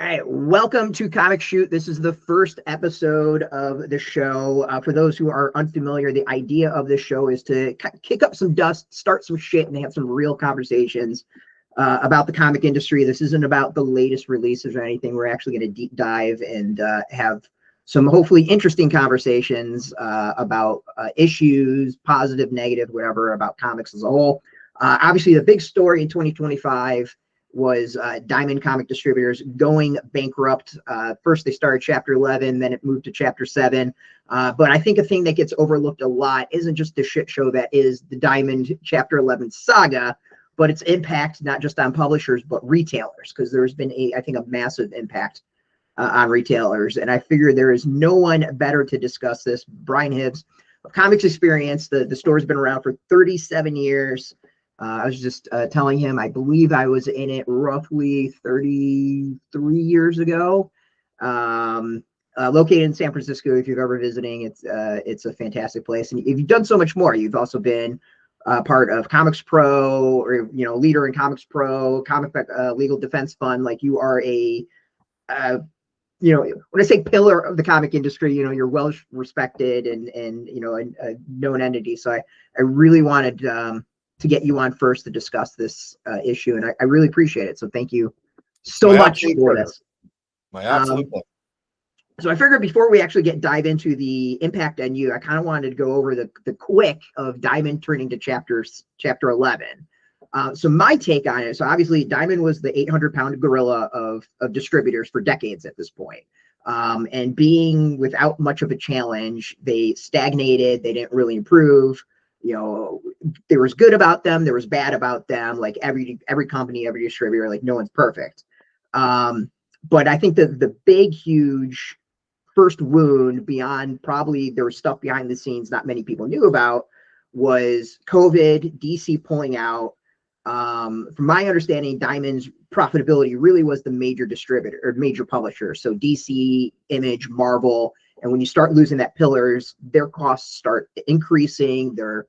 All right, welcome to Comic Shoot. This is the first episode of the show. For those who are unfamiliar, the idea of this show is to kick up some dust, start some shit, and have some real conversations about the comic industry. This isn't about the latest releases or anything. We're actually going to deep dive and have some hopefully interesting conversations about issues, positive, negative, whatever, about comics as a whole. Obviously, the big story in 2025 was Diamond Comic Distributors going bankrupt. First, they started Chapter 11, then it moved to Chapter 7. But I think a thing that gets overlooked a lot isn't just the shit show that is the Diamond Chapter 11 saga, but its impact not just on publishers, but retailers, because there's been, I think, a massive impact on retailers. And I figure there is no one better to discuss this. Brian Hibbs of Comix Experience. The store's been around for 37 years. I was just telling him, I believe I was in it roughly 33 years ago. Located in San Francisco, if you've ever visiting, it's a fantastic place. And if you've done so much more, you've also been part of Comics Pro, or leader in Comics Pro, Comic Legal Defense Fund. Like, you are a when I say pillar of the comic industry, you're well respected and a known entity. So I really wanted to get you on first to discuss this issue, and I really appreciate it. So thank you so much for this. My absolute pleasure. So I figured before we actually dive into the impact on you, I kind of wanted to go over the quick of Diamond turning to Chapter 11. So my take on it, so obviously Diamond was the 800-pound gorilla of distributors for decades at this point. And being without much of a challenge, they stagnated, they didn't really improve. There was good about them, there was bad about them, like every company, every distributor, like no one's perfect. But I think that the big, huge first wound, beyond probably there was stuff behind the scenes not many people knew about, was COVID, DC pulling out. From my understanding, Diamond's profitability really was the major distributor or major publisher. So DC, Image, Marvel. And when you start losing that pillars, their costs start increasing, their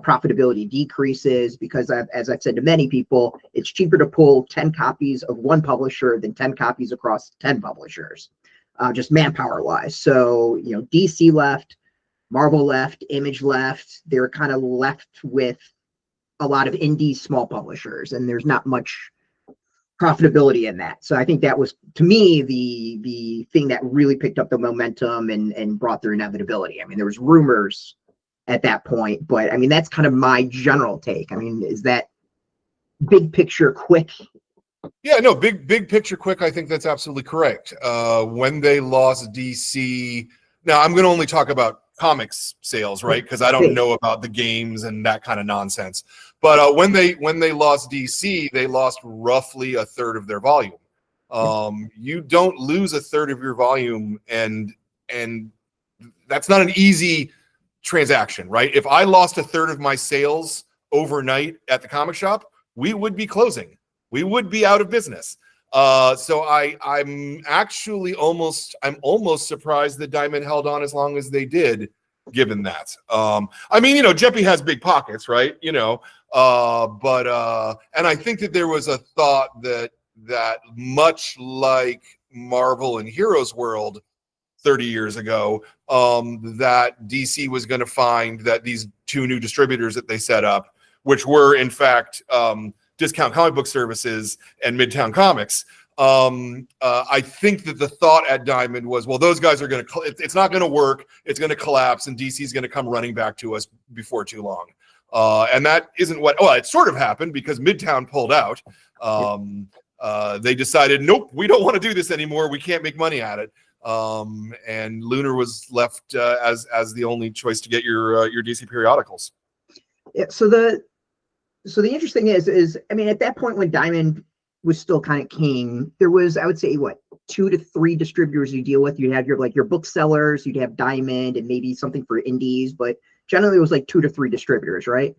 profitability decreases, because as I've said to many people, it's cheaper to pull 10 copies of one publisher than 10 copies across 10 publishers, just manpower wise. So, DC left, Marvel left, Image left. They're kind of left with a lot of indie small publishers, and there's not much profitability in that. So I think that was, to me, the thing that really picked up the momentum and brought their inevitability. I mean, there was rumors at that point, but I mean, that's kind of my general take. I mean, is that big picture quick? Yeah, no, big picture quick. I think that's absolutely correct. When they lost DC, now I'm going to only talk about comics sales, right? Because I don't know about the games and that kind of nonsense. But when they lost DC, they lost roughly a third of their volume. You don't lose a third of your volume, and that's not an easy transaction, right? If I lost a third of my sales overnight at the comic shop, we would be closing. We would be out of business. So I'm actually almost surprised that Diamond held on as long as they did, given that. I mean, Jeppy has big pockets, right? But I think that there was a thought that much like Marvel and Heroes World 30 years ago, that DC was going to find that these two new distributors that they set up, which were in fact Discount Comic Book Services and Midtown Comics. I think that the thought at Diamond was, well, those guys are going to, it's not going to work. It's going to collapse, and DC is going to come running back to us before too long. And that isn't it sort of happened, because Midtown pulled out. They decided, nope, we don't want to do this anymore. We can't make money at it. And Lunar was left as the only choice to get your DC periodicals. Yeah. So the interesting is, I mean, at that point when Diamond was still kind of king, there was, I would say, 2 to 3 distributors you deal with. You'd have your booksellers, you'd have Diamond, and maybe something for indies, but generally it was 2 to 3 distributors, right?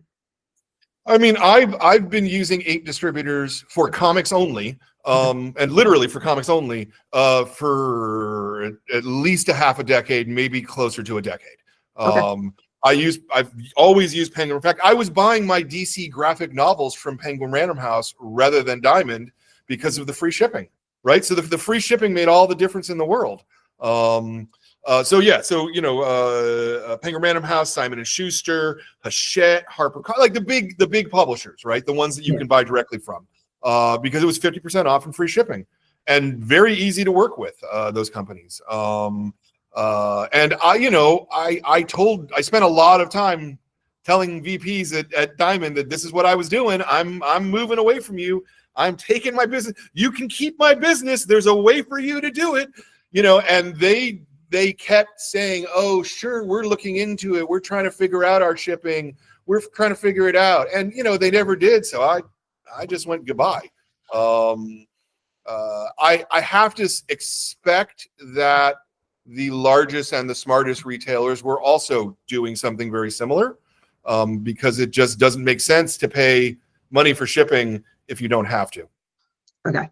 I mean, I've been using 8 distributors for comics only, and literally for comics only, for at least a half a decade, maybe closer to a decade. Okay. I've always used Penguin. In fact, I was buying my DC graphic novels from Penguin Random House rather than Diamond because of the free shipping, right? So the free shipping made all the difference in the world. So Penguin Random House, Simon and Schuster, Hachette, Harper, like the big publishers, right? The ones that you can buy directly from, because it was 50% off and free shipping, and very easy to work with, those companies. And I spent a lot of time telling VPs at Diamond that this is what I was doing. I'm moving away from you. I'm taking my business. You can keep my business. There's a way for you to do it, and they kept saying, oh, sure, we're looking into it. We're trying to figure out our shipping. We're trying to figure it out. And, they never did. So I just went goodbye. I have to expect that the largest and the smartest retailers were also doing something very similar, because it just doesn't make sense to pay money for shipping if you don't have to. Okay.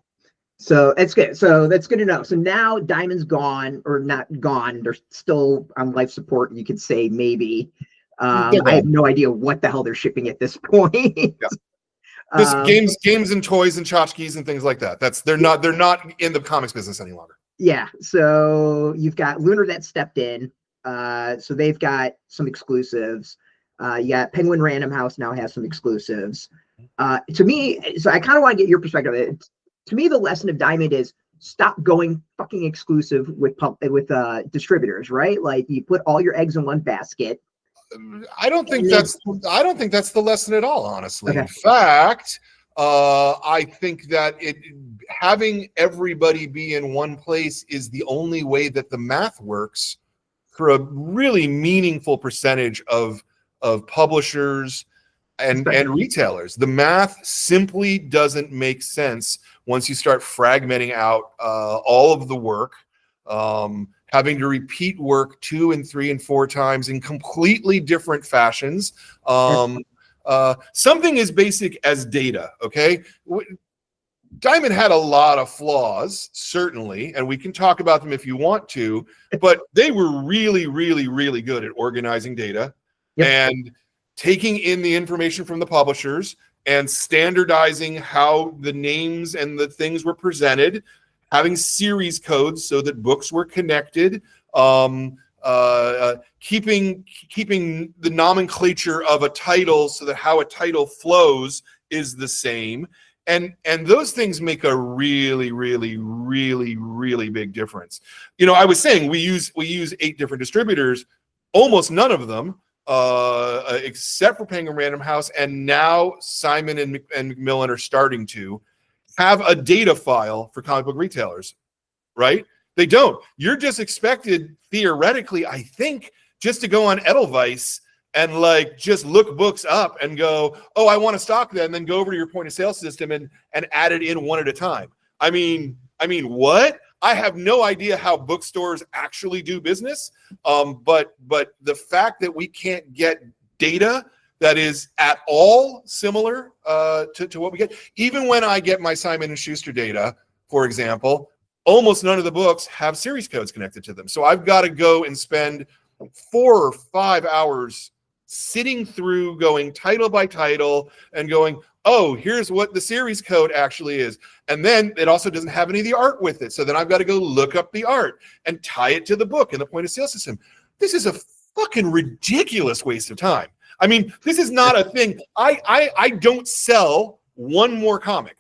So that's good. So that's good to know. So now Diamond's gone, or not gone. They're still on life support. You could say maybe. I have no idea what the hell they're shipping at this point. Yeah. Games and toys and tchotchkes and things like that. They're not in the comics business any longer. Yeah. So you've got Lunar that stepped in. So they've got some exclusives. You got Penguin Random House now has some exclusives. To me, so I kind of want to get your perspective. To me, the lesson of Diamond is stop going fucking exclusive with distributors, right? Like, you put all your eggs in one basket. I don't think that's the lesson at all, honestly. Okay. In fact, I think that having everybody be in one place is the only way that the math works for a really meaningful percentage of publishers and retailers. The math simply doesn't make sense once you start fragmenting out all of the work, having to repeat work 2 and 3 and 4 times in completely different fashions. Something as basic as data, okay? Diamond had a lot of flaws, certainly, and we can talk about them if you want to, but they were really, really, really good at organizing data and taking in the information from the publishers and standardizing how the names and the things were presented, having series codes so that books were connected, keeping the nomenclature of a title so that how a title flows is the same. And those things make a really, really, really, really big difference. I was saying we use 8 different distributors, almost none of them, except for Penguin Random House, and now Simon and Macmillan are starting to have a data file for comic book retailers, right? They don't. You're just expected, theoretically, I think, just to go on Edelweiss and just look books up and go, oh, I want to stock that, and then go over to your point of sale system and add it in one at a time. I mean, what? I have no idea how bookstores actually do business, but the fact that we can't get data that is at all similar to what we get, even when I get my Simon & Schuster data, for example, almost none of the books have series codes connected to them. So I've got to go and spend 4 or 5 hours sitting through, going title by title and going, oh, here's what the series code actually is. And then it also doesn't have any of the art with it. So then I've got to go look up the art and tie it to the book in the point of sale system. This is a fucking ridiculous waste of time. I mean, this is not a thing. I don't sell one more comic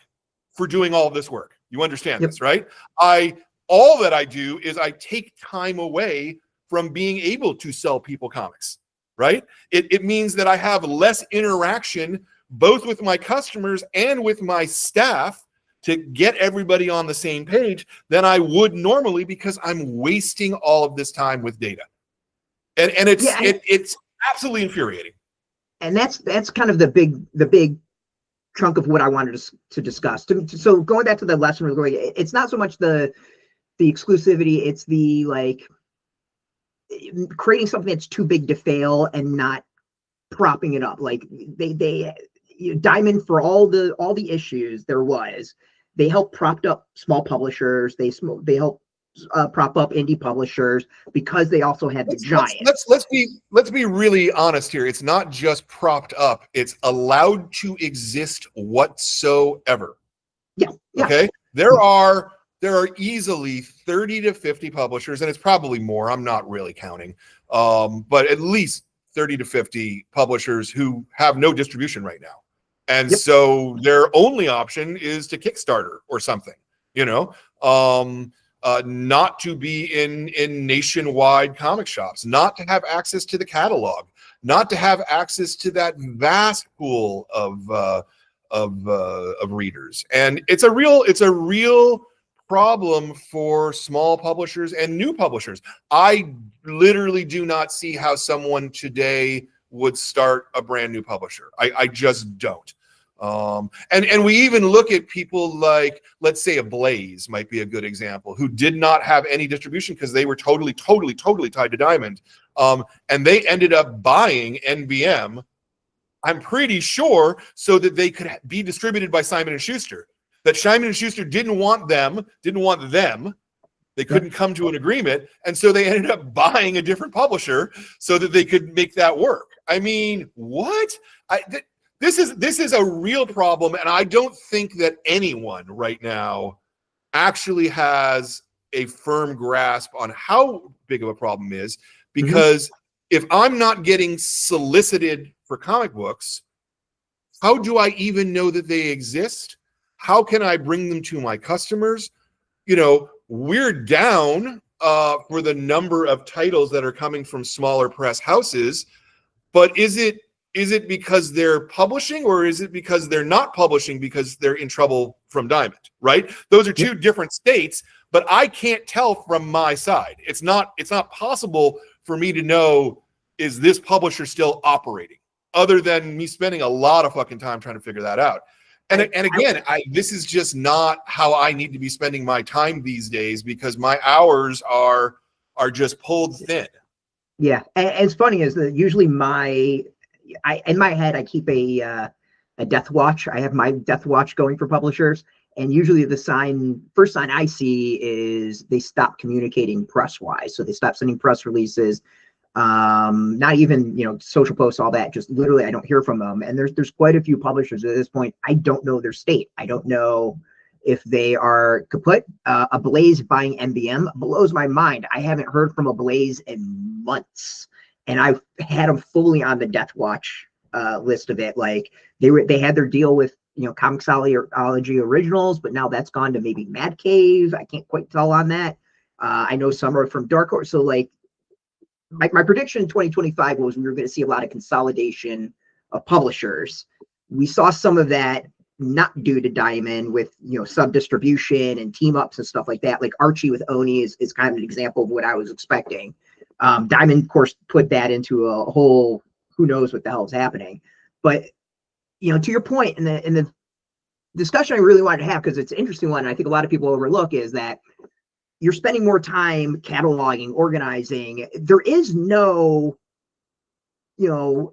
for doing all of this work. You understand this, right? All that I do is I take time away from being able to sell people comics, right? It means that I have less interaction both with my customers and with my staff to get everybody on the same page than I would normally, because I'm wasting all of this time with data. And it's absolutely infuriating. And that's kind of the big chunk of what I wanted to discuss. So going back to the lesson, it's not so much the exclusivity, it's the creating something that's too big to fail and not propping it up. Like they Diamond, for all the issues there was, they helped propped up small publishers. They helped prop up indie publishers because they also had the giants. Let's be really honest here. It's not just propped up; it's allowed to exist whatsoever. Yeah. Okay. There are there are easily 30 to 50 publishers, and it's probably more, I'm not really counting, but at least 30 to 50 publishers who have no distribution right now. And so their only option is to Kickstarter or something, not to be in nationwide comic shops, not to have access to the catalog, not to have access to that vast pool of readers. And it's a real problem for small publishers and new publishers. I literally do not see how someone today would start a brand new publisher. I just don't. And we even look at people like, let's say, a Blaze might be a good example, who did not have any distribution because they were totally tied to Diamond. And they ended up buying NBM, I'm pretty sure, so that they could be distributed by Simon & Schuster. That Simon & Schuster didn't want them. They couldn't come to an agreement. And so they ended up buying a different publisher so that they could make that work. I mean, what? This is a real problem. And I don't think that anyone right now actually has a firm grasp on how big of a problem is, because if I'm not getting solicited for comic books, how do I even know that they exist? How can I bring them to my customers? We're down for the number of titles that are coming from smaller press houses, but is it because they're publishing, or is it because they're not publishing because they're in trouble from Diamond, right? Those are two different states, but I can't tell from my side. It's not possible for me to know, is this publisher still operating, other than me spending a lot of fucking time trying to figure that out. And again, this is just not how I need to be spending my time these days, because my hours are just pulled thin. Yeah, and it's funny is that usually in my head I keep a death watch. I have my death watch going for publishers, and usually the first sign I see is they stop communicating press wise. So they stop sending press releases. Not even social posts, all that, just literally I don't hear from them. And there's quite a few publishers at this point. I don't know their state. I don't know if they are kaput. A Blaze buying NBM blows my mind. I haven't heard from a Blaze in months, and I've had them fully on the death watch list of it. Like they had their deal with Comixology Originals, but now that's gone to maybe Mad Cave. I can't quite tell on that. I know some are from Dark Horse. So like my prediction in 2025 was we were going to see a lot of consolidation of publishers. We saw some of that not due to Diamond with sub distribution and team ups and stuff like that. Like Archie with Oni is kind of an example of what I was expecting. Diamond, of course, put that into a whole who knows what the hell is happening. But to your point, in the discussion I really wanted to have, because it's an interesting one, and I think a lot of people overlook, is that you're spending more time cataloging, organizing. There is no, your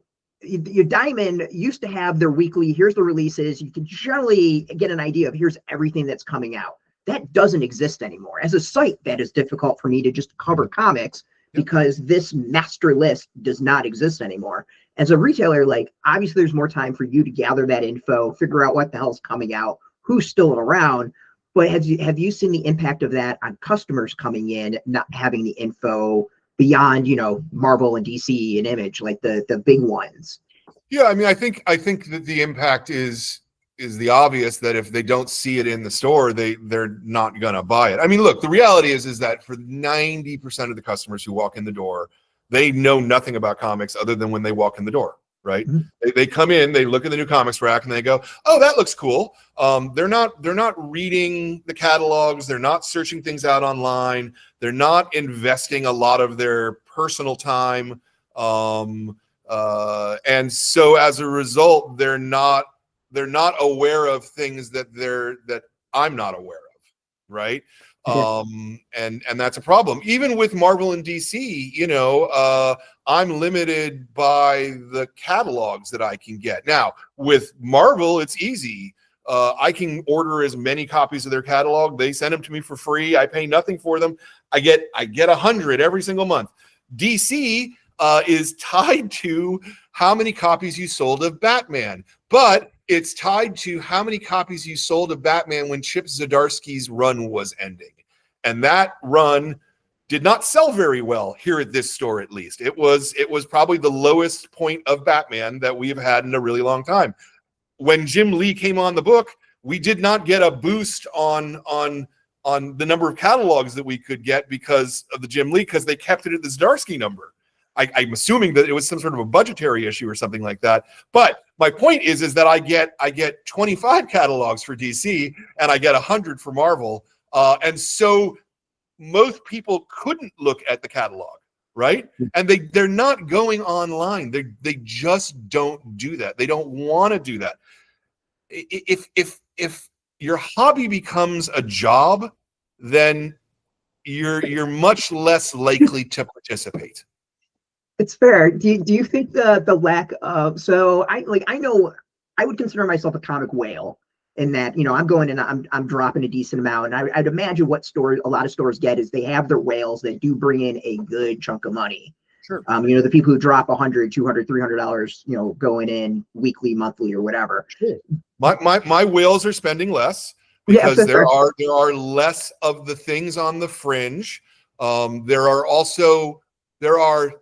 Diamond used to have their weekly, here's the releases. You can generally get an idea of here's everything that's coming out. That doesn't exist anymore. As a site, that is difficult for me to just cover comics because this master list does not exist anymore. As a retailer, like obviously there's more time for you to gather that info, figure out what the hell's coming out, who's still around. But have you seen the impact of that on customers coming in, not having the info beyond, Marvel and DC and Image, like the big ones? Yeah, I mean, I think that the impact is the obvious, that if they don't see it in the store, they're not gonna buy it. I mean, look, the reality is that for 90% of the customers who walk in the door, they know nothing about comics other than when they walk in the door. Right? They come in, they look at the new comics rack, and they go, "Oh, that looks cool." They're not reading the catalogs. They're not searching things out online. They're not investing a lot of their personal time, and so as a result, they're not aware of things that I'm not aware of, right? And that's a problem. Even with Marvel and DC, I'm limited by the catalogs that I can get. Now, with Marvel, it's easy. I can order as many copies of their catalog. They send them to me for free. I pay nothing for them. I get 100 every single month. DC is tied to how many copies you sold of Batman. But it's tied to how many copies you sold of Batman when Chip Zdarsky's run was ending. And that run did not sell very well here at this store, at least. It was probably the lowest point of Batman that we have had in a really long time. When Jim Lee came on the book, we did not get a boost on the number of catalogs that we could get because of the Jim Lee, because they kept it at the Zdarsky number. I'm assuming that it was some sort of a budgetary issue or something like that. But my point is that I get 25 catalogs for DC and I get 100 for Marvel. And so most people couldn't look at the catalog, right? And they're not going online. They just don't do that. They don't want to do that. If your hobby becomes a job, then you're much less likely to participate. It's fair. Do you think the lack of, so I know I would consider myself a comic whale in that, you know, I'm going and I'm dropping a decent amount, and I'd imagine what a lot of stores get is they have their whales that do bring in a good chunk of money. Sure. You know, the people who drop $100, $200, $300, you know, going in weekly, monthly, or whatever. Sure. My whales are spending less because there are less of the things on the fringe. There are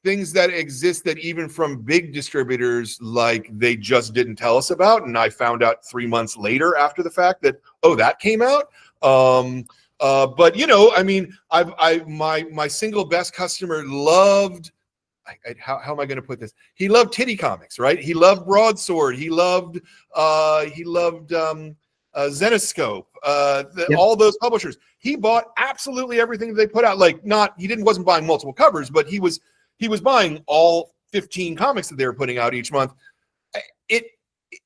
things that exist that even from big distributors, like, they just didn't tell us about, and I found out 3 months later after the fact that, oh, that came out. But you know, I mean, my single best customer loved. How am I going to put this? He loved Titty Comics, right? He loved Broadsword. He loved Zenoscope. All those publishers. He bought absolutely everything that they put out. Like, wasn't buying multiple covers, but he was buying all 15 comics that they were putting out each month.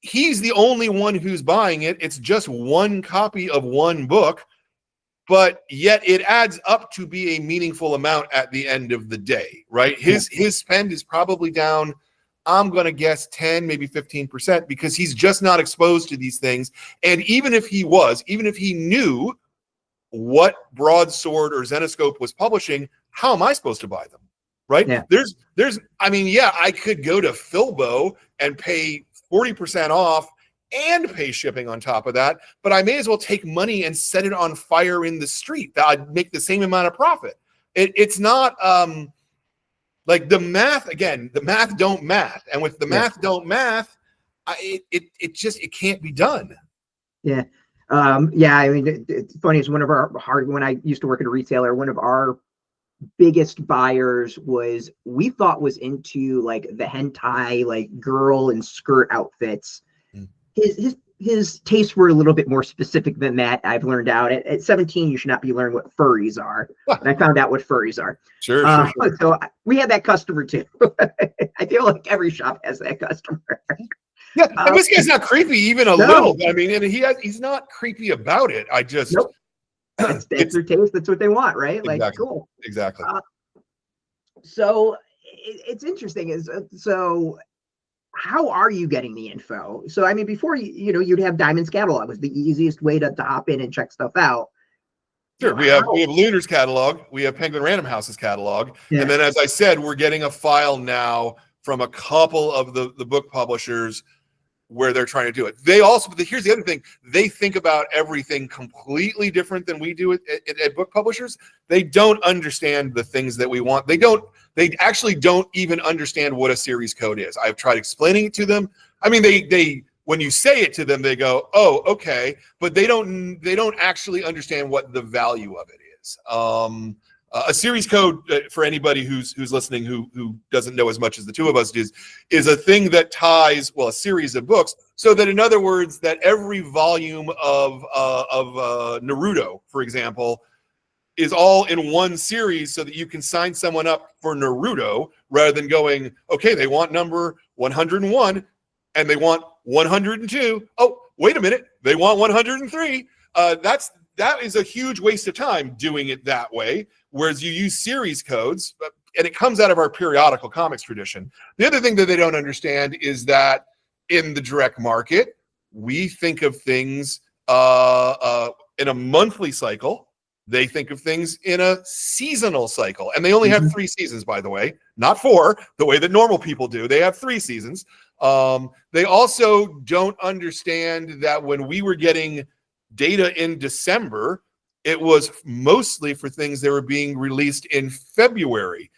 He's the only one who's buying it. It's just one copy of one book, but yet it adds up to be a meaningful amount at the end of the day, right? His spend is probably down, I'm going to guess 10, maybe 15%, because he's just not exposed to these things. And even if he knew what Broadsword or Zenoscope was publishing, how am I supposed to buy them? Right? Yeah. I mean, yeah, I could go to Filbo and pay 40% off and pay shipping on top of that, but I may as well take money and set it on fire in the street. That I'd make the same amount of profit. It's not like the math, again, the math don't math. And with the math don't math, it can't be done. Yeah. Yeah. I mean, it's funny. It's when I used to work at a retailer, one of our biggest buyers was into like the hentai, like girl and skirt outfits. His tastes were a little bit more specific than that. I've learned out at 17, you should not be learning what furries are. And I found out what furries are. Sure. So we had that customer too. I feel like every shop has that customer. Yeah, and this guy's not creepy even a little. I mean, and he's not creepy about it. I just. Nope. That's their taste. That's what they want, right? Exactly. Like, cool. Exactly. So it's interesting. So how are you getting the info? So, I mean, before you'd have Diamond's catalog was the easiest way to hop in and check stuff out. Sure. We have Lunar's catalog. We have Penguin Random House's catalog. Yeah. And then, as I said, we're getting a file now from a couple of the book publishers where they're trying to do it. They also, but here's the other thing, they think about everything completely different than we do at book publishers. They don't understand the things that we want. They actually don't even understand what a series code is. I've tried explaining it to them. I mean, they when you say it to them, they go, oh, okay, but they don't actually understand what the value of it is. A series code, for anybody who's listening who doesn't know as much as the two of us is a thing that ties, well, a series of books, so that, in other words, that every volume of Naruto, for example, is all in one series, so that you can sign someone up for Naruto rather than going, okay, they want number 101 and they want 102. Oh, wait a minute, they want 103. That is a huge waste of time doing it that way. Whereas you use series codes, and it comes out of our periodical comics tradition. The other thing that they don't understand is that in the direct market, we think of things in a monthly cycle. They think of things in a seasonal cycle. And they only have 3 seasons, by the way, not 4, the way that normal people do. They have 3 seasons. They also don't understand that when we were getting data in December, it was mostly for things that were being released in February.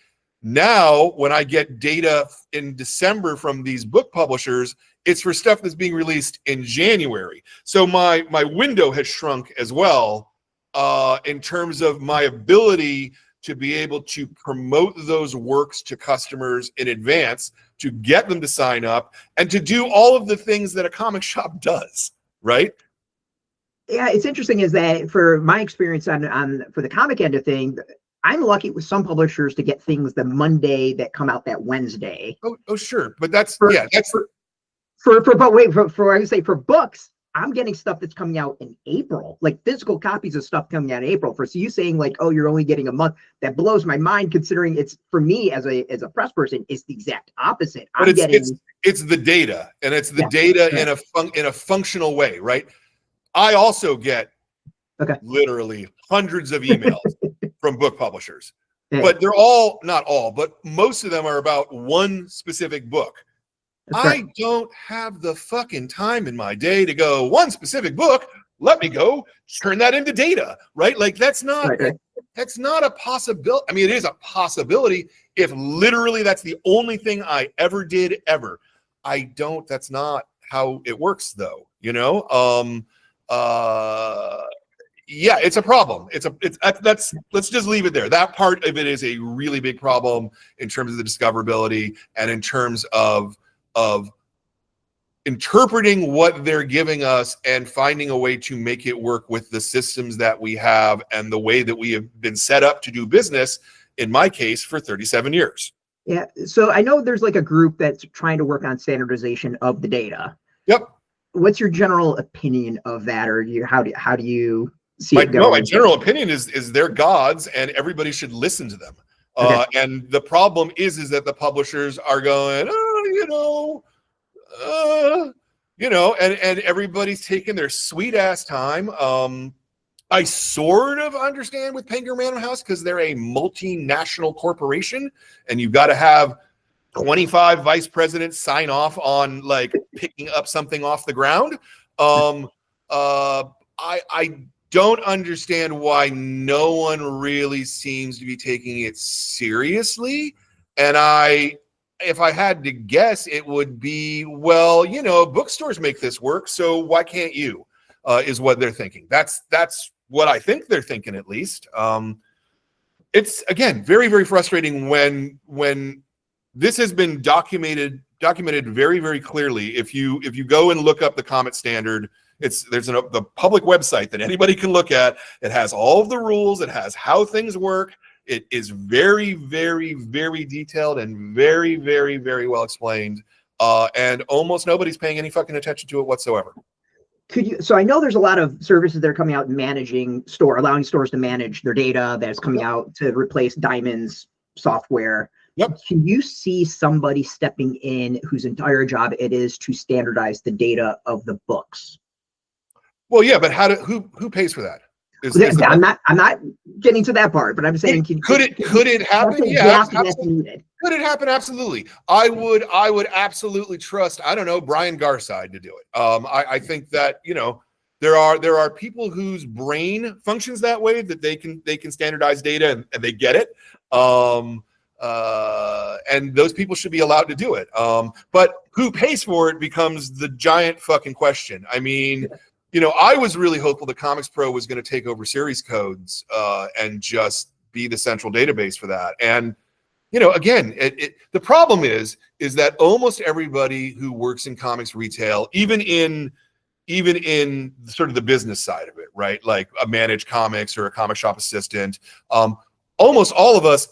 Now, when I get data in December from these book publishers, it's for stuff that's being released in January. So my window has shrunk as well, in terms of my ability to be able to promote those works to customers in advance, to get them to sign up, and to do all of the things that a comic shop does, right? Yeah, it's interesting is that for my experience on for the comic end of thing, I'm lucky with some publishers to get things the Monday that come out that Wednesday. Oh, sure, but that's For, yeah, that's but wait, for I would say for books, I'm getting stuff that's coming out in April, like physical copies of stuff coming out in April. For so you saying like, oh, you're only getting a month, that blows my mind considering it's for me as a press person, it's the exact opposite. But I'm getting it's the data, and it's the data in a functional way, right? I also get literally hundreds of emails from book publishers, but they're all, not all, but most of them are about one specific book. I don't have the fucking time in my day to go, one specific book, let me go turn that into data, right? Like that's not a possibility. I mean, it is a possibility if literally that's the only thing I ever did ever. That's not how it works though, you know? Yeah, it's a problem. Let's just leave it there. That part of it is a really big problem in terms of the discoverability and in terms of interpreting what they're giving us and finding a way to make it work with the systems that we have and the way that we have been set up to do business, in my case, for 37 years. Yeah, so I know there's like a group that's trying to work on standardization of the data. Yep. What's your general opinion of that, or how do you see it going? No, my general opinion is they're gods and everybody should listen to them. And the problem is that the publishers are going, and everybody's taking their sweet ass time. I sort of understand with Penguin Random House because they're a multinational corporation, and you've got to have 25 vice presidents sign off on like picking up something off the ground. I don't understand why no one really seems to be taking it seriously. And if I had to guess, it would be, well, bookstores make this work, so why can't you? Is what they're thinking. That's what I think they're thinking, at least. It's again very, very frustrating when this has been documented very, very clearly. If you go and look up the Comet standard, there's the public website that anybody can look at. It has all of the rules. It has how things work. It is very, very, very detailed and very, very, very well explained. And almost nobody's paying any fucking attention to it whatsoever. So I know there's a lot of services that are coming out and allowing stores to manage their data that's coming out to replace Diamond's software. Yep. Can you see somebody stepping in whose entire job it is to standardize the data of the books? Well, yeah, but who pays for that? I'm not getting to that part, but I'm saying, could it happen? Yeah, absolutely. Could it happen? Absolutely. I would absolutely trust, I don't know, Brian Garside to do it. I think that, there are people whose brain functions that way, that they can standardize data and they get it. And those people should be allowed to do it. But who pays for it becomes the giant fucking question. I mean, I was really hopeful that Comix Pro was going to take over series codes and just be the central database for that. And, again, the problem is that almost everybody who works in comics retail, even in sort of the business side of it, right? Like a managed comics or a comic shop assistant, almost all of us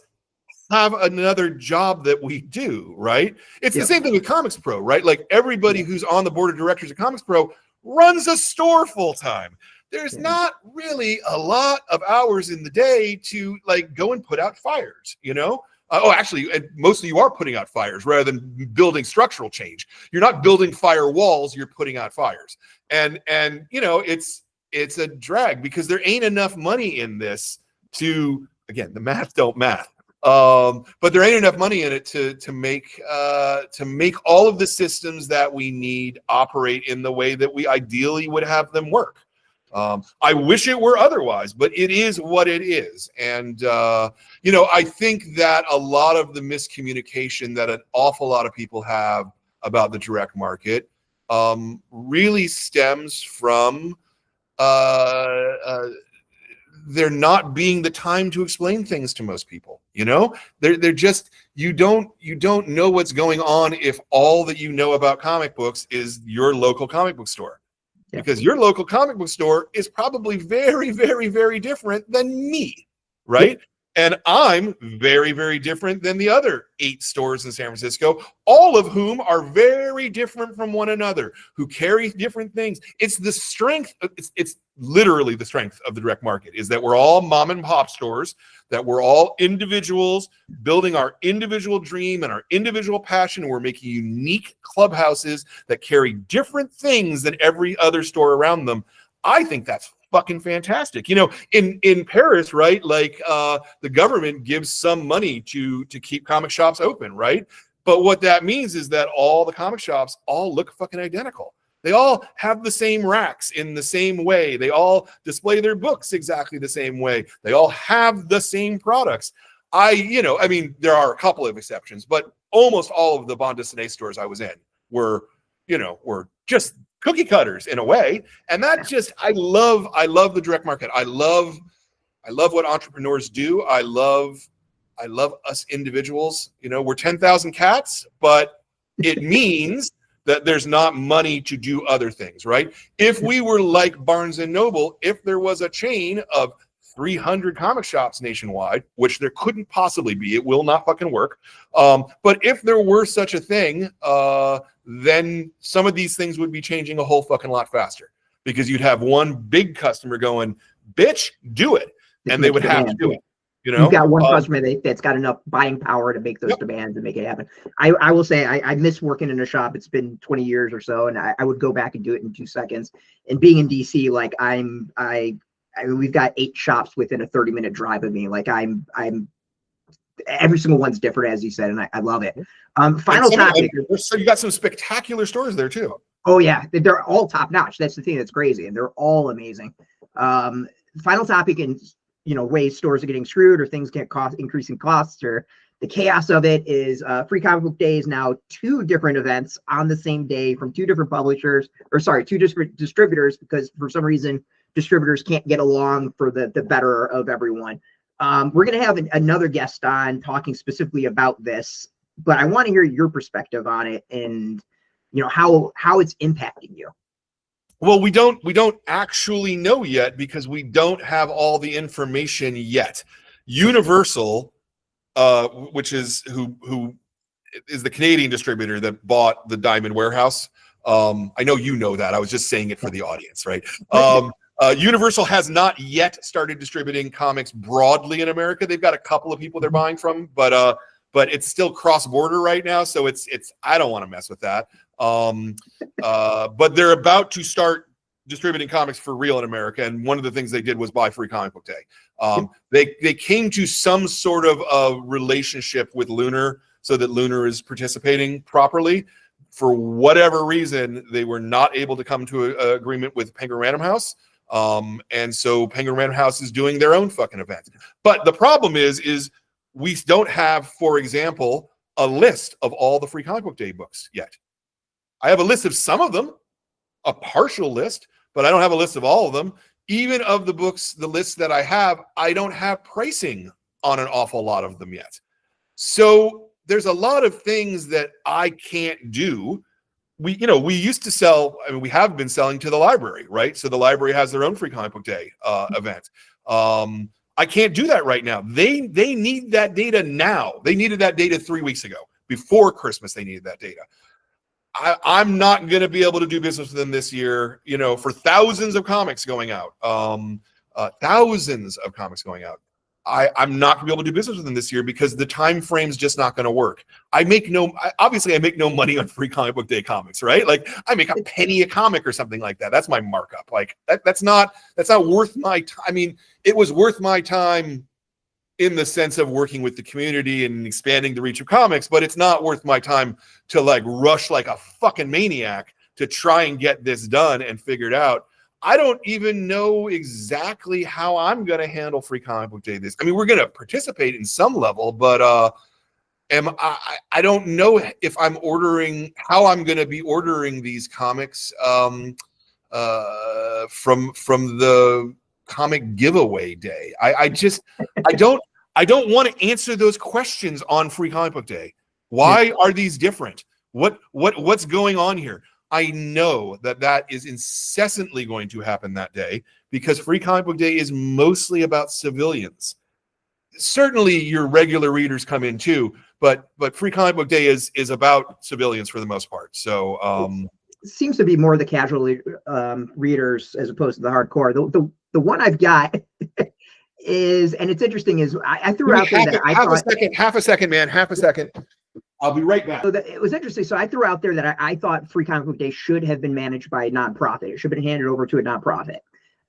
have another job that we do, right? It's the same thing with Comix Pro, right? Like everybody who's on the board of directors of Comix Pro runs a store full time. There's not really a lot of hours in the day to like go and put out fires, actually, and mostly you are putting out fires rather than building structural change. You're not building fire walls, you're putting out fires. And it's a drag because there ain't enough money in this to, again, the math don't math. But there ain't enough money in it to make all of the systems that we need operate in the way that we ideally would have them work. I wish it were otherwise, but it is what it is. And, I think that a lot of the miscommunication that an awful lot of people have about the direct market really stems from there not being the time to explain things to most people. They're just, you don't know what's going on if all that you know about comic books is your local comic book store. Because your local comic book store is probably very, very, very different than me, right? And I'm very, very different than the other 8 stores in San Francisco, all of whom are very different from one another, who carry different things. It's the strength, it's literally the strength of the direct market, is that we're all mom and pop stores, that we're all individuals building our individual dream and our individual passion. And we're making unique clubhouses that carry different things than every other store around them. I think that's fucking fantastic. In Paris, right? Like the government gives some money to keep comic shops open, right? But what that means is that all the comic shops all look fucking identical. They all have the same racks in the same way. They all display their books exactly the same way. They all have the same products. There are a couple of exceptions, but almost all of the bande dessinée stores I was in were just cookie cutters in a way. And that just, I love the direct market. I love what entrepreneurs do. I love us individuals. We're 10,000 cats, but it means that there's not money to do other things, right? If we were like Barnes and Noble, if there was a chain of 300 comic shops nationwide, which there couldn't possibly be, it will not fucking work. But if there were such a thing, then some of these things would be changing a whole fucking lot faster, because you'd have one big customer going, bitch, do it. And they would have to do it. You've got one customer that's got enough buying power to make those demands and make it happen. I will say I miss working in a shop. It's been 20 years or so, and I would go back and do it in 2 seconds. And being in DC, like we've got 8 shops within a 30-minute drive of me. Like I'm every single one's different, as you said, and I love it. Final topic. So you got some spectacular stores there too. Oh yeah, they're all top notch. That's the thing that's crazy, and they're all amazing. Final topic, and ways stores are getting screwed, or things get increasing costs, or the chaos of it is Free Comic Book Day is now 2 different events on the same day from 2 different publishers, 2 different distributors, because for some reason distributors can't get along for the better of everyone. We're going to have another guest on talking specifically about this, but I want to hear your perspective on it and how it's impacting you. Well, we don't actually know yet, because we don't have all the information yet. Universal, which is who is the Canadian distributor that bought the Diamond Warehouse. I know you know that. I was just saying it for the audience, right? Universal has not yet started distributing comics broadly in America. They've got a couple of people they're buying from, but it's still cross-border right now, so it's I don't want to mess with that. But they're about to start distributing comics for real in America, and one of the things they did was buy Free Comic Book Day. They came to some sort of a relationship with Lunar, so that Lunar is participating properly. For whatever reason, they were not able to come to an agreement with Penguin Random House. And so Penguin Random House is doing their own fucking event. But the problem is we don't have, for example, a list of all the Free Comic Book Day books yet. I have a list of some of them, a partial list, but I don't have a list of all of them. Even of the books, the list that I have, I don't have pricing on an awful lot of them yet. So there's a lot of things that I can't do. We used to sell, we have been selling to the library, right? So the library has their own Free Comic Book Day event. I can't do that right now. They need that data now. They needed that data 3 weeks ago. Before Christmas, they needed that data. I'm not going to be able to do business with them this year, for thousands of comics going out. Thousands of comics going out. I'm not going to be able to do business with them this year because the time frame's just not going to work. Obviously I make no money on Free Comic Book Day comics, right? Like I make a penny a comic or something like that. That's my markup. Like that's not worth my time. I mean, it was worth my time in the sense of working with the community and expanding the reach of comics, but it's not worth my time to like rush like a fucking maniac to try and get this done and figured out. I don't even know exactly how I'm going to handle Free Comic Book Day this. I mean, we're going to participate in some level, but I don't know if I'm ordering, how I'm going to be ordering these comics from the comic giveaway day. I don't want to answer those questions on Free Comic Book Day. Why are these different? What's going on here? I know that is incessantly going to happen that day because Free Comic Book Day is mostly about civilians. Certainly your regular readers come in too, but Free Comic Book Day is about civilians for the most part. So it seems to be more the casual readers as opposed to the hardcore. The one I've got is, and it's interesting, is I threw out there that I thought half a second. I'll be right back. So it was interesting. So I threw out there that I thought Free Comic Book Day should have been managed by a nonprofit. It should have been handed over to a nonprofit.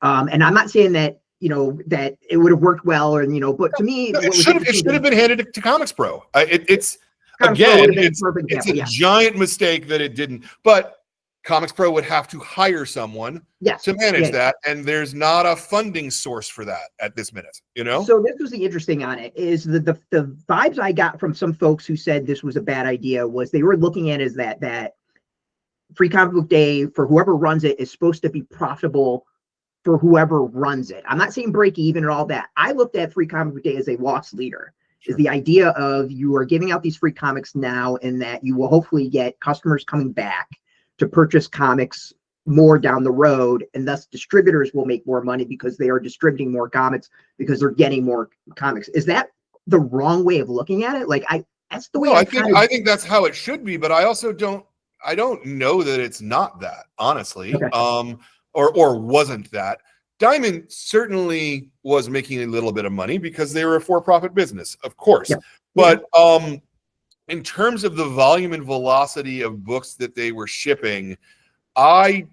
And I'm not saying that, that it would have worked well, or, but to me, it should have been handed to Comix Pro. It's a giant mistake that it didn't. But Comix Pro would have to hire someone to manage that, and there's not a funding source for that at this minute. So this was the interesting on it is the vibes I got from some folks who said this was a bad idea was they were looking at it as that Free Comic Book Day for whoever runs it is supposed to be profitable for whoever runs it. I'm not saying break even and all that. I looked at Free Comic Book Day as a loss leader. Is the idea of you are giving out these free comics now, and that you will hopefully get customers coming back to purchase comics more down the road, and thus distributors will make more money because they are distributing more comics because they're getting more comics. Is that the wrong way of looking at it? That's the way I think that's how it should be, but I also don't know that it's not that, honestly. Okay. Or wasn't that. Diamond certainly was making a little bit of money because they were a for-profit business, of course. Yeah. But in terms of the volume and velocity of books that they were shipping, to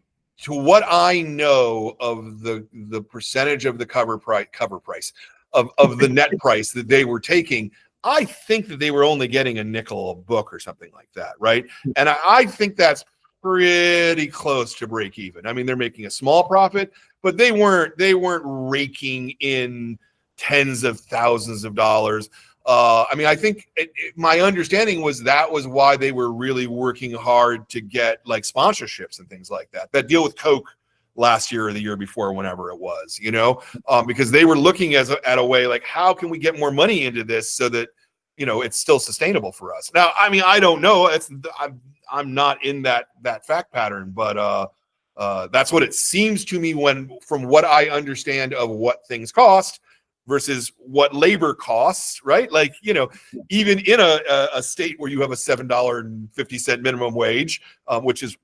what I know of the percentage of the cover price of the net price that they were taking, I think that they were only getting a nickel a book or something like that, right? And I think that's pretty close to break even. I mean, they're making a small profit, but they weren't raking in tens of thousands of dollars. I mean, I think my understanding was that was why they were really working hard to get like sponsorships and things like that. That deal with Coke last year or the year before, whenever it was, because they were looking at a way like, how can we get more money into this so that, it's still sustainable for us. Now, I mean, I don't know. I'm not in that fact pattern, but that's what it seems to me from what I understand of what things cost versus what labor costs, right? Like, even in a state where you have a $7.50 minimum wage, which is,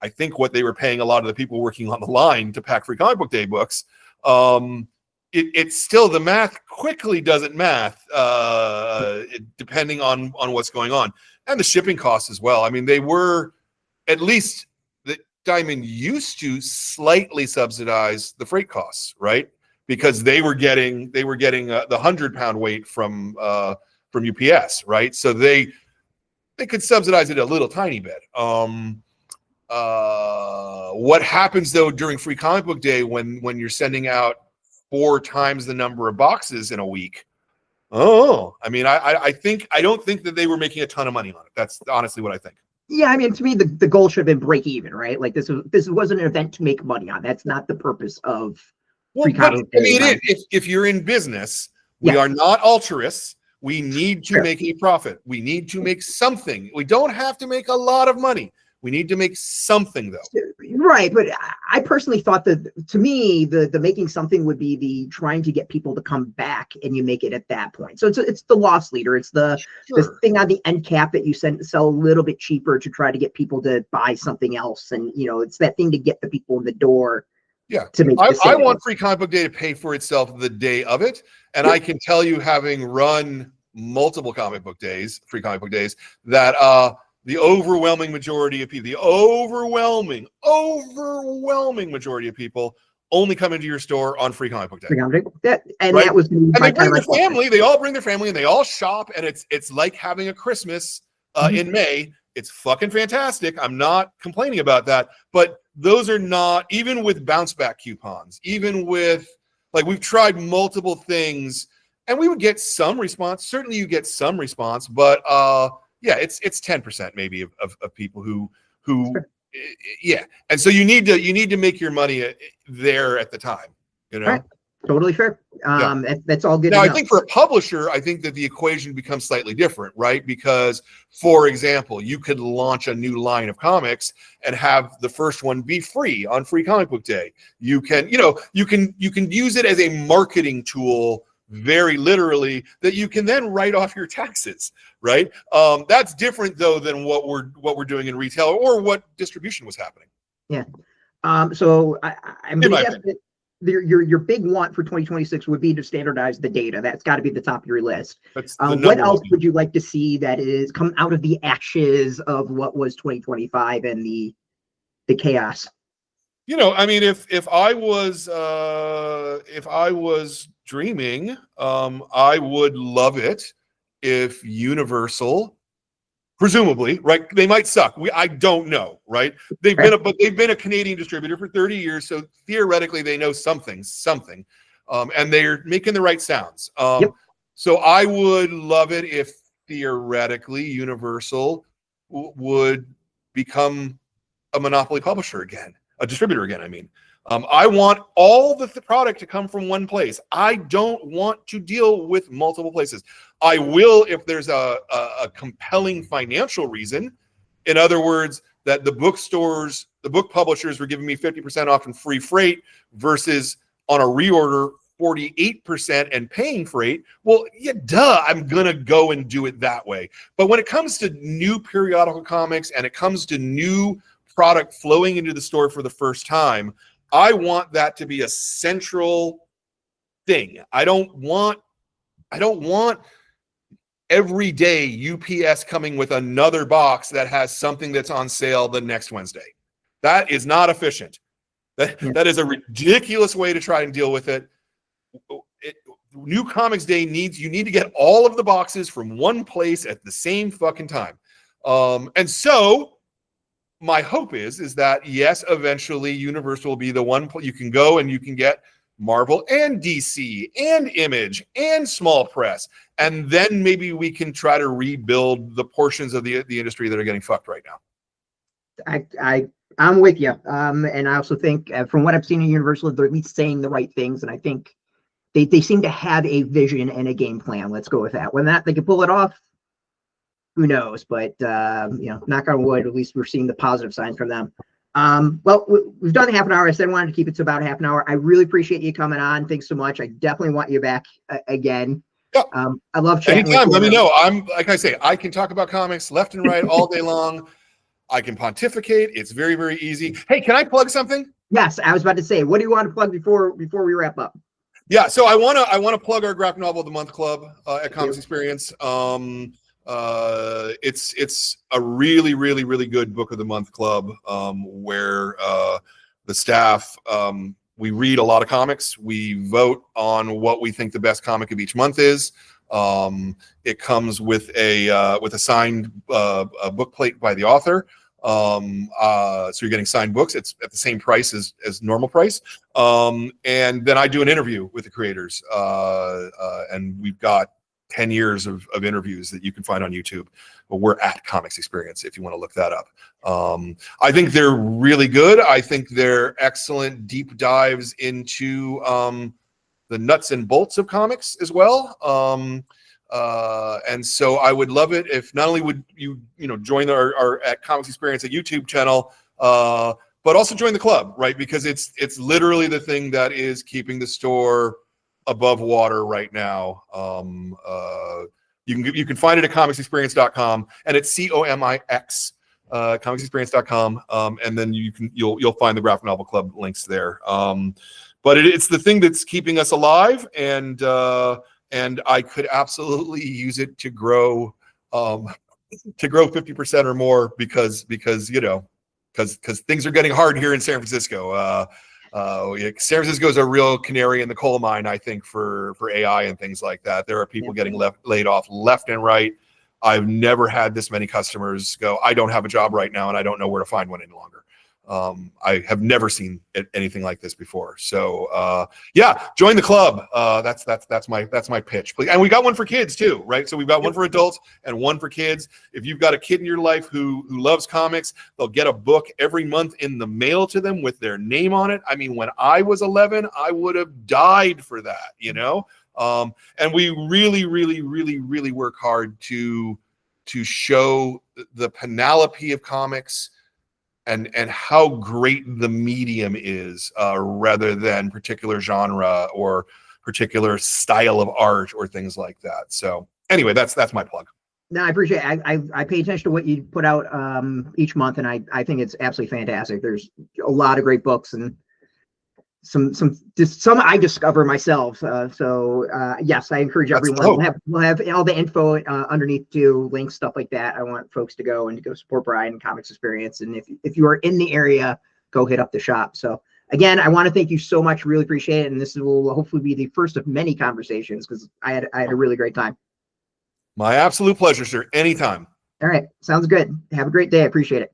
I think, what they were paying a lot of the people working on the line to pack Free Comic Book Day books, it's still, the math quickly doesn't math, depending on what's going on. And the shipping costs as well. I mean, they were, at least the Diamond used to slightly subsidize the freight costs, right? Because they were getting the 100-pound weight from UPS, right? So they could subsidize it a little tiny bit. What happens though during Free Comic Book Day when you're sending out 4 times the number of boxes in a week? I mean, I don't think that they were making a ton of money on it. That's honestly what I think. Yeah, I mean, to me, the goal should have been break even, right? Like this wasn't an event to make money on. That's not the purpose of Free Comic Day. I mean, if you're in business, we are not altruists. We need to make a profit. We need to make something. We don't have to make a lot of money. We need to make something, though. Right, but I personally thought that, to me, the making something would be the trying to get people to come back, and you make it at that point. So it's the loss leader. It's the thing on the end cap that you sell a little bit cheaper to try to get people to buy something else, and it's that thing to get the people in the door. Yeah, I want Free Comic Book Day to pay for itself the day of it, and I can tell you, having run multiple comic book days, Free Comic Book Days, that the overwhelming majority of people, the overwhelming majority of people only come into your store on Free Comic Book Day. That right? was and they bring their family. They all bring their family, and they all shop, and it's like having a Christmas in May. It's fucking fantastic. I'm not complaining about that, but those are not, even with bounce back coupons, even with, like, we've tried multiple things, and we would get some response. Certainly, you get some response, but yeah, it's 10% maybe of people who yeah. And so you need to make your money there at the time, you know. Right. Totally fair. That's all good. Now, I think for a publisher, I think that the equation becomes slightly different, right? Because, for example, you could launch a new line of comics and have the first one be free on Free Comic Book Day. You can, you can use it as a marketing tool, very literally, that you can then write off your taxes, right? That's different though than what we're doing in retail or what distribution was happening. Yeah. So I'm going to guess that your big want for 2026 would be to standardize the data. That's got to be the top of your list. What else would you like to see that is come out of the ashes of what was 2025 and the chaos? I mean, if I was dreaming, I would love it if Universal, presumably, right? They might suck. I don't know, right? They've been a Canadian distributor for 30 years, so theoretically they know something, and they're making the right sounds. So I would love it if theoretically Universal would become a monopoly publisher again, a distributor again. I mean, I want all the product to come from one place. I don't want to deal with multiple places. I will if there's a compelling financial reason. In other words, that the bookstores, the book publishers were giving me 50% off and free freight versus on a reorder 48% and paying freight. Well, yeah, duh, I'm going to go and do it that way. But when it comes to new periodical comics and it comes to new product flowing into the store for the first time, I want that to be a central thing. I don't want every day UPS coming with another box that has something that's on sale the next Wednesday. That is not efficient. That is a ridiculous way to try and deal with it. New Comics Day you need to get all of the boxes from one place at the same fucking time. And so my hope is that, yes, eventually Universal will be the one you can go and you can get Marvel and DC and Image and Small Press, and then maybe we can try to rebuild the portions of the industry that are getting fucked right now. I'm with you, and I also think from what I've seen in Universal, they're at least saying the right things, and I think they seem to have a vision and a game plan. Let's go with that. When they can pull it off, who knows? But knock on wood, at least we're seeing the positive signs from them. Well, we've done half an hour. I said I wanted to keep it to about half an hour. I really appreciate you coming on. Thanks so much. I definitely want you back again. Yeah. I love chatting. Anytime, let me know. Like I say, I can talk about comics left and right all day long. I can pontificate. It's very, very easy. Hey, can I plug something? Yes, I was about to say, what do you want to plug before we wrap up? Yeah, so I want to plug our Graphic Novel of the Month Club at Comix Experience. It's a really, really, really good Book of the Month club where the staff, we read a lot of comics. We vote on what we think the best comic of each month is. It comes with a signed book plate by the author. So you're getting signed books. It's at the same price as normal price. And then I do an interview with the creators. And we've got 10 years of interviews that you can find on YouTube. But we're at Comix Experience if you want to look that up. I think they're really good. I think they're excellent deep dives into the nuts and bolts of comics as well. And so I would love it if not only would you join our at Comix Experience a YouTube channel, but also join the club, right? Because it's literally the thing that is keeping the store above water right now. You can find it at comixexperience.com, and it's COMIX, comixexperience.com, and then you'll find the Graphic Novel Club links there. But it's the thing that's keeping us alive, and I could absolutely use it to grow 50% or more because things are getting hard here in San Francisco. San Francisco is a real canary in the coal mine, I think, for AI and things like that. There are people getting laid off left and right. I've never had this many customers go, I don't have a job right now and I don't know where to find one any longer. I have never seen anything like this before. So yeah, join the club. That's my pitch. And we got one for kids too, right? So we've got one for adults and one for kids. If you've got a kid in your life who loves comics, they'll get a book every month in the mail to them with their name on it. I mean, when I was 11, I would have died for that, you know? And we really, really, really, really work hard to show the panoply of comics and how great the medium is, rather than particular genre or particular style of art or things like that. So anyway, that's my plug. No, I appreciate it. I pay attention to what you put out each month, and I think it's absolutely fantastic. There's a lot of great books and some I discover myself. Yes, I encourage everyone. We'll have all the info underneath too, links, stuff like that. I want folks to go support Brian and Comix Experience. And if you are in the area, go hit up the shop. So again, I want to thank you so much. Really appreciate it. And this will hopefully be the first of many conversations because I had a really great time. My absolute pleasure, sir. Anytime. All right. Sounds good. Have a great day. I appreciate it.